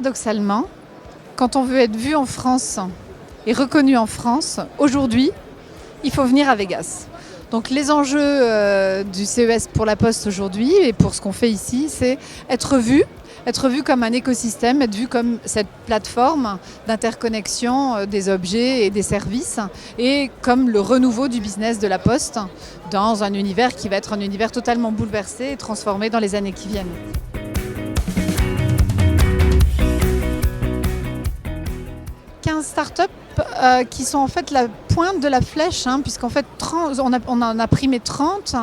paradoxalement, quand on veut être vu en France et reconnu en France, aujourd'hui, il faut venir à Vegas. Donc les enjeux du CES pour la Poste aujourd'hui et pour ce qu'on fait ici, c'est être vu comme un écosystème, être vu comme cette plateforme d'interconnexion des objets et des services et comme le renouveau du business de la Poste dans un univers qui va être un univers totalement bouleversé et transformé dans les années qui viennent. 15 startups qui sont en fait la pointe de la flèche, puisqu'en fait on en a primé 30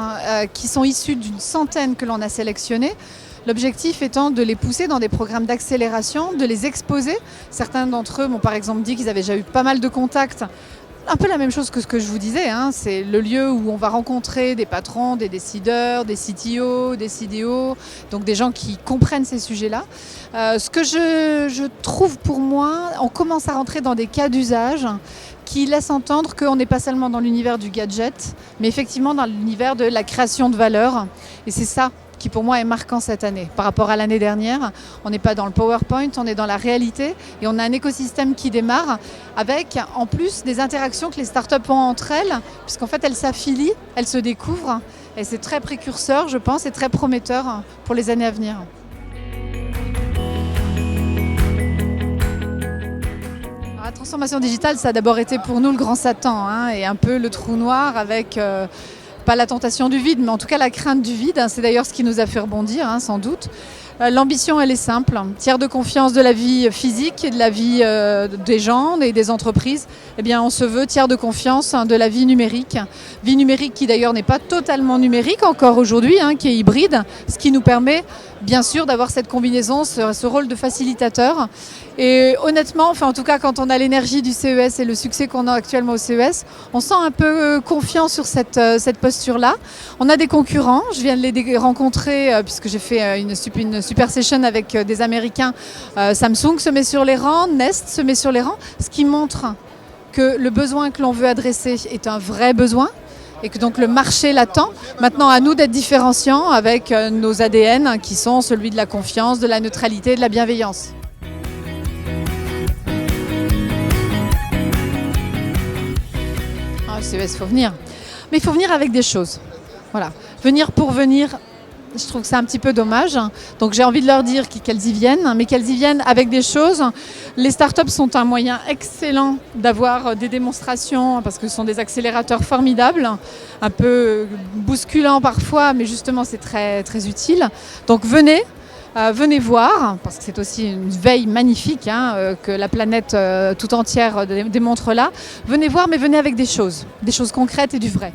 qui sont issus d'une centaine que l'on a sélectionnées. L'objectif étant de les pousser dans des programmes d'accélération, de les exposer. Certains d'entre eux m'ont par exemple dit qu'ils avaient déjà eu pas mal de contacts. Un peu la même chose que ce que je vous disais, c'est le lieu où on va rencontrer des patrons, des décideurs, des CTO, des CDO, donc des gens qui comprennent ces sujets-là. Ce que je trouve pour moi, on commence à rentrer dans des cas d'usage qui laissent entendre qu'on n'est pas seulement dans l'univers du gadget, mais effectivement dans l'univers de la création de valeur. Et c'est ça qui pour moi est marquant cette année. Par rapport à l'année dernière, on n'est pas dans le PowerPoint, on est dans la réalité et on a un écosystème qui démarre avec en plus des interactions que les startups ont entre elles, puisqu'en fait elles s'affilient, elles se découvrent et c'est très précurseur, je pense, et très prometteur pour les années à venir. La transformation digitale, ça a d'abord été pour nous le grand Satan et un peu le trou noir avec... pas la tentation du vide, mais en tout cas la crainte du vide. C'est d'ailleurs ce qui nous a fait rebondir, sans doute. L'ambition, elle est simple. Tiers de confiance de la vie physique et de la vie des gens et des entreprises. Eh bien, on se veut tiers de confiance de la vie numérique. Vie numérique qui d'ailleurs n'est pas totalement numérique encore aujourd'hui, qui est hybride, ce qui nous permet bien sûr d'avoir cette combinaison, ce rôle de facilitateur. Et honnêtement, en tout cas quand on a l'énergie du CES et le succès qu'on a actuellement au CES, on sent un peu confiant sur cette posture-là. On a des concurrents, je viens de les rencontrer puisque j'ai fait une super session avec des Américains. Samsung se met sur les rangs, Nest se met sur les rangs, ce qui montre que le besoin que l'on veut adresser est un vrai besoin. Et que donc le marché l'attend. Maintenant, à nous d'être différenciants avec nos ADN qui sont celui de la confiance, de la neutralité et de la bienveillance. Le CES, il faut venir. Mais il faut venir avec des choses. Voilà. Venir pour venir, je trouve que c'est un petit peu dommage. Donc j'ai envie de leur dire qu'elles y viennent, mais qu'elles y viennent avec des choses. Les startups sont un moyen excellent d'avoir des démonstrations parce que ce sont des accélérateurs formidables, un peu bousculants parfois, mais justement c'est très, très utile. Donc venez voir, parce que c'est aussi une veille magnifique que la planète tout entière démontre là. Venez voir, mais venez avec des choses concrètes et du vrai.